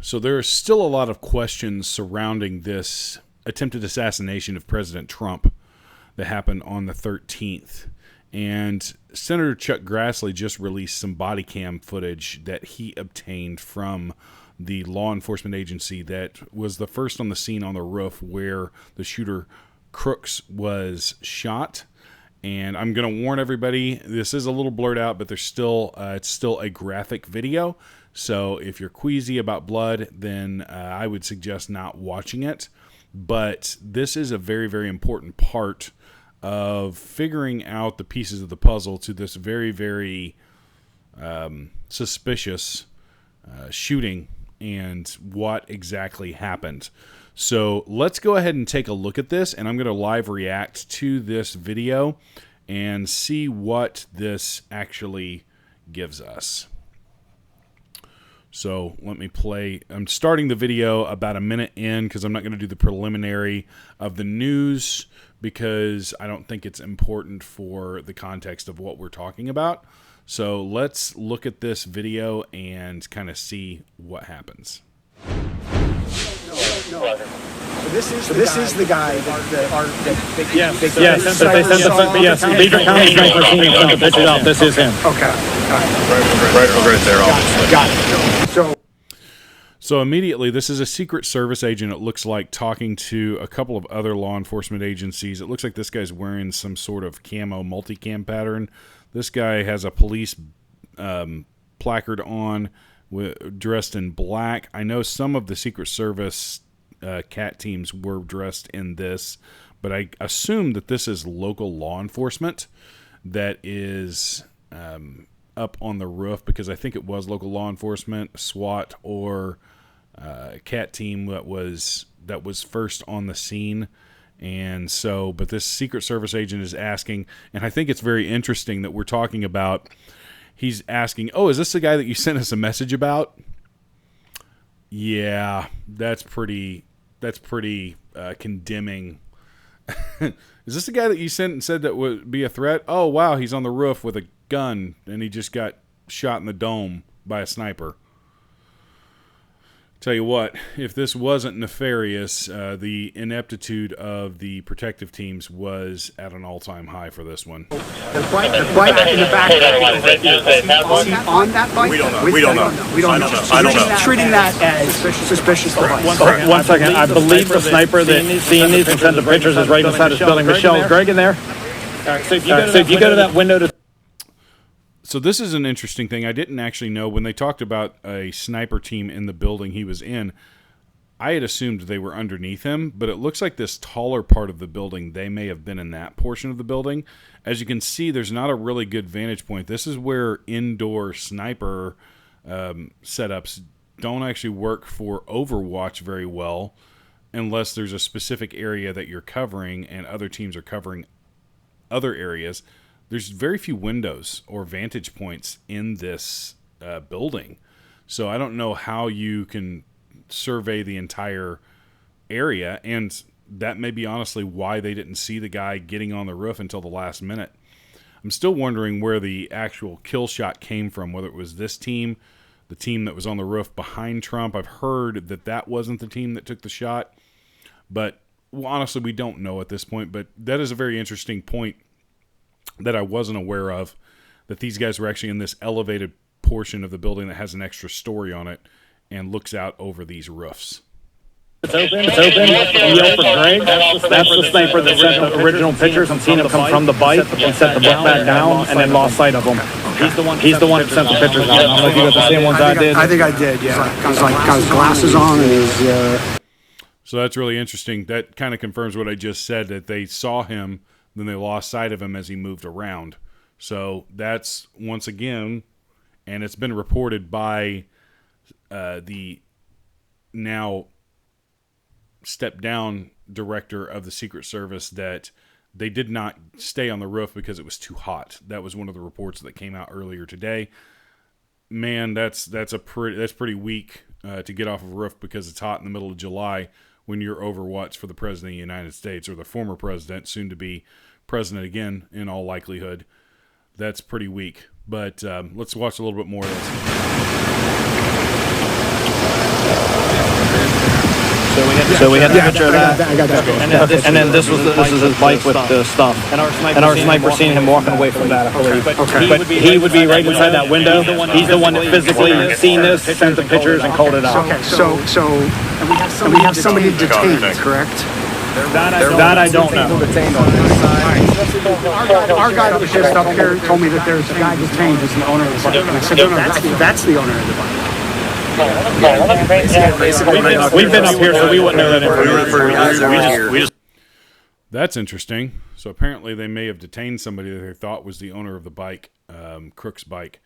So there are still a lot of questions surrounding this attempted assassination of President Trump that happened on the 13th. And Senator Chuck Grassley just released some body cam footage that he obtained from the law enforcement agency that was the first on the scene on the roof where the shooter Crooks was shot. And I'm going to warn everybody, this is a little blurred out, but there's still it's still a graphic video. So if you're queasy about blood, then I would suggest not watching it. But this is a very, very important part of figuring out the pieces of the puzzle to this very, very suspicious shooting and what exactly happened. So let's go ahead and take a look at this, and I'm going to live react to this video and see what this actually gives us. So let me play. I'm starting the video about a minute in because I'm not going to do the preliminary of the news because I don't think it's important for the context of what we're talking about. So let's look at this video and kind of see what happens. No. So this is the guy that yes, Beaver County sniper team sent the pictures out. This is him. Okay. Right there, obviously. Got it. So immediately, this is a Secret Service agent, it looks like, talking to a couple of other law enforcement agencies. It looks like this guy's wearing some sort of camo multicam pattern. This guy has a police placard on, dressed in black. I know some of the Secret Service CAT teams were dressed in this, but I assume that this is local law enforcement that is up on the roof, because I think it was local law enforcement, SWAT, or CAT team that was first on the scene. And so, but this Secret Service agent is asking, and I think it's very interesting that we're talking about, he's asking, oh, is this the guy that you sent us a message about? Yeah, that's pretty condemning. Is this the guy that you sent and said that would be a threat? Oh, wow, he's on the roof with a gun, and he just got shot in the dome by a sniper. Tell you what, if this wasn't nefarious, the ineptitude of the protective teams was at an all-time high for this one. The bike in the back. On that bike? We don't know. I don't know. Treating that as suspicious device. One second. I believe the sniper that seen these and sent the pictures is right inside this building. Michelle, is Greg in there? So if you go to that window to... So this is an interesting thing. I didn't actually know when they talked about a sniper team in the building he was in. I had assumed they were underneath him, but it looks like this taller part of the building, they may have been in that portion of the building. As you can see, there's not a really good vantage point. This is where indoor sniper setups don't actually work for Overwatch very well unless there's a specific area that you're covering and other teams are covering other areas. There's very few windows or vantage points in this building. So I don't know how you can survey the entire area, and that may be honestly why they didn't see the guy getting on the roof until the last minute. I'm still wondering where the actual kill shot came from, whether it was this team, the team that was on the roof behind Trump. I've heard that that wasn't the team that took the shot, but honestly, we don't know at this point. But that is a very interesting point that I wasn't aware of, that these guys were actually in this elevated portion of the building that has an extra story on it and looks out over these roofs. It's open. Yell for Greg. That's the sniper that sent the original pictures and seen him come from the bike and set the book back down and then lost sight of him. He's the one that sent the pictures out. I don't know if you got the same ones I did. I think I did, yeah. He's got his glasses on and he's... So that's really interesting. That kind of confirms what I just said, that they saw him, then they lost sight of him as he moved around. So that's, once again, and it's been reported by the now stepped-down director of the Secret Service that they did not stay on the roof because it was too hot. That was one of the reports that came out earlier today. Man, that's pretty weak to get off of a roof because it's hot in the middle of July when you're Overwatch for the President of the United States, or the former president, soon to be president again in all likelihood. That's pretty weak. But let's watch a little bit more of this. So we had the picture of that. I got that. And then this is his bike with the stuff. And our sniper seen him walking away from that, I believe. Okay. But he would be right inside that window. He's the one that physically seen this, sent the pictures, and called it out. Okay, so and we have somebody detained, correct? That I don't know. Our guy that was just up here told me that there's a guy detained who's the owner of the bike. And I said, no, that's the owner of the bike. We've been up here, so we wouldn't know that information. That's interesting. So apparently they may have detained somebody that they thought was the owner of the bike, Crook's bike.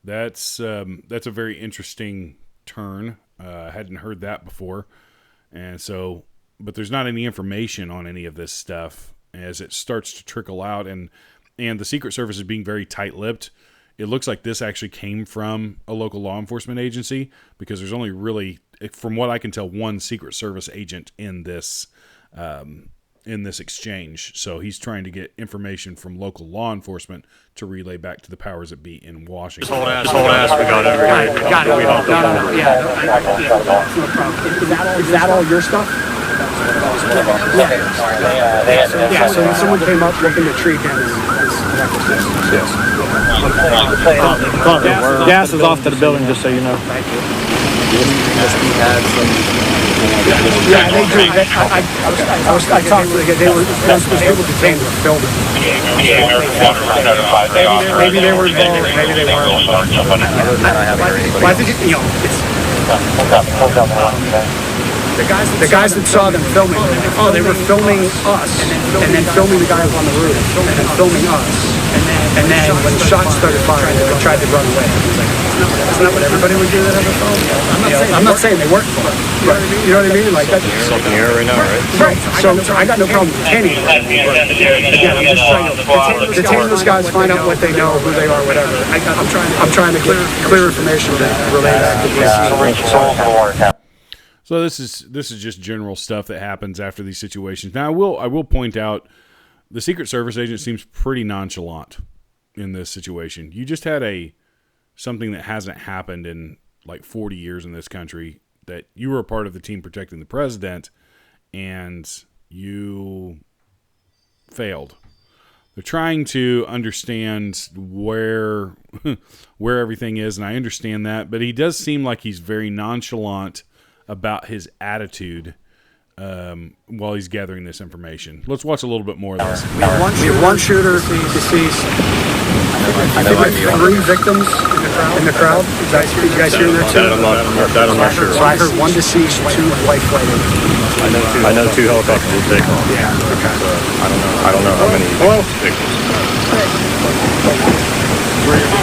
That's a very interesting turn. I hadn't heard that before. And so, but there's not any information on any of this stuff as it starts to trickle out. And the Secret Service is being very tight-lipped. It looks like this actually came from a local law enforcement agency because there's only really, from what I can tell, one Secret Service agent in this exchange. So he's trying to get information from local law enforcement to relay back to the powers that be in Washington. This whole ass we got over here. Got it. No. Yeah. No problem. Is that all your stuff? Yeah. So when someone came up looking to treat him, Gas is off to the building, just so you know. Thank you. Yeah, they do. I talked to the guy. Those people detained were filming. Maybe they were involved. Maybe they weren't. Well, I think the guys that saw them filming. Oh, they were filming us, and then filming the guy up on the roof, and then filming us. And then when the shots started firing, they tried to run away. Isn't that what everybody would do that have a phone? I'm not saying they weren't fun. You know what I mean? Like that's something here right now, right? Right. So I got no problem detaining them. Again, I'm just trying to detain those guys, find out what they know, who they are, whatever. I'm trying to get clear information to relay that to the So this is just general stuff that happens after these situations. Now I will point out the Secret Service agent seems pretty nonchalant in this situation. You just had something that hasn't happened in like 40 years in this country, that you were a part of the team protecting the president and you failed. They're trying to understand where everything is, and I understand that, but he does seem like he's very nonchalant about his attitude while he's gathering this information. Let's watch a little bit more of this. We have one shooter deceased. I think we have 3 victims in the crowd. Did you guys hear that too? That I'm not sure. So I heard 1 deceased, 2 life flighted. I know 2 helicopters were taken off. Yeah. Okay. I don't know how many victims.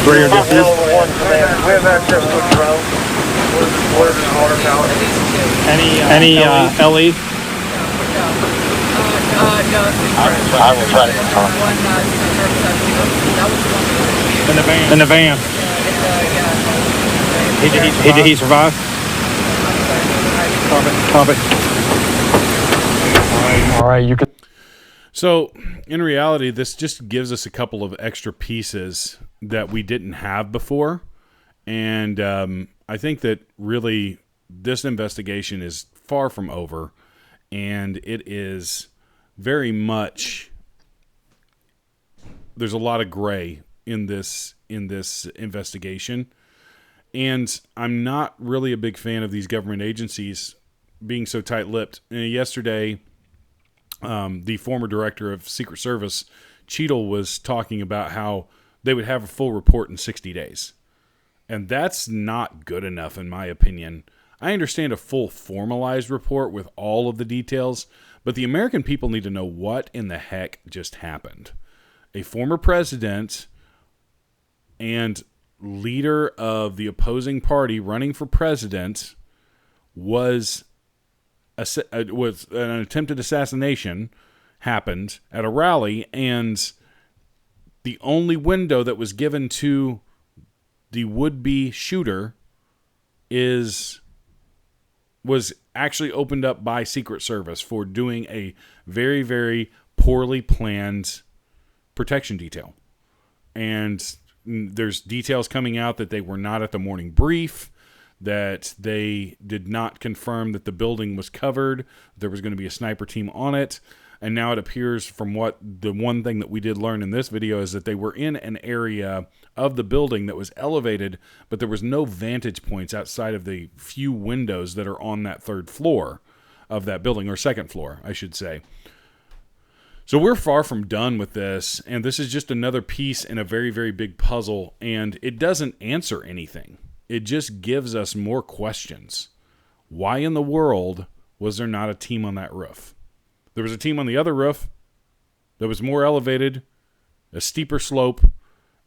Where you're deceased? We have access to a drone. We're in the water tower. Any LE? I will try to get on. In the van. Did he survive? Copy. All right, you can. So, in reality, this just gives us a couple of extra pieces that we didn't have before. And I think that really this investigation is far from over. And it is very much, there's a lot of gray in this investigation. And I'm not really a big fan of these government agencies being so tight-lipped. Yesterday, the former director of Secret Service, Cheadle, was talking about how they would have a full report in 60 days. And that's not good enough, in my opinion. I understand a full formalized report with all of the details, but the American people need to know what in the heck just happened. A former president and leader of the opposing party running for president was an attempted assassination happened at a rally, and the only window that was given to the would-be shooter was actually opened up by Secret Service for doing a very, very poorly planned protection detail. And There's details coming out that they were not at the morning brief, that they did not confirm that the building was covered, there was going to be a sniper team on it, and now it appears from what the one thing that we did learn in this video is that they were in an area of the building that was elevated, but there was no vantage points outside of the few windows that are on that third floor of that building, or second floor, I should say. So we're far from done with this, and this is just another piece in a very, very big puzzle, and it doesn't answer anything. It just gives us more questions. Why in the world was there not a team on that roof? There was a team on the other roof that was more elevated, a steeper slope,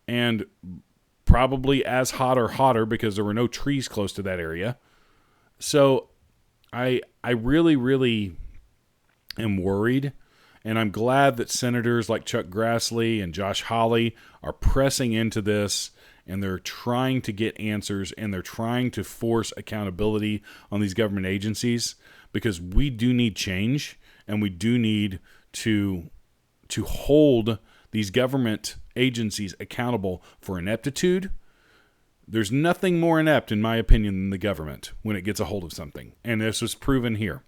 and probably as hot or hotter because there were no trees close to that area. So I really, really am worried. And I'm glad that senators like Chuck Grassley and Josh Hawley are pressing into this, and they're trying to get answers, and they're trying to force accountability on these government agencies, because we do need change, and we do need to hold these government agencies accountable for ineptitude. There's nothing more inept, in my opinion, than the government when it gets a hold of something, and this was proven here.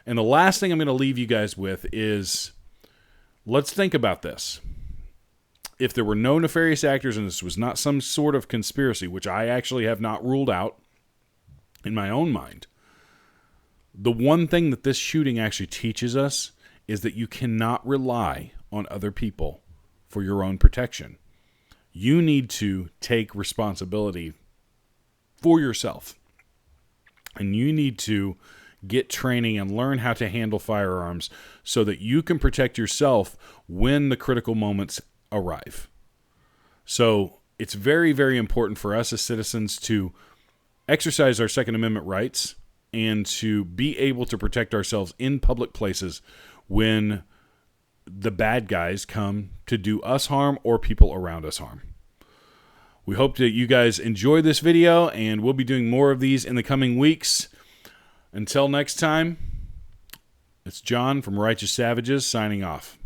And the last thing I'm going to leave you guys with is, let's think about this. If there were no nefarious actors and this was not some sort of conspiracy, which I actually have not ruled out in my own mind, the one thing that this shooting actually teaches us is that you cannot rely on other people for your own protection. You need to take responsibility for yourself. And you need to get training and learn how to handle firearms so that you can protect yourself when the critical moments arrive. So it's very, very important for us as citizens to exercise our Second Amendment rights and to be able to protect ourselves in public places when the bad guys come to do us harm or people around us harm. We hope that you guys enjoy this video, and we'll be doing more of these in the coming weeks. Until next time, it's John from Righteous Savages signing off.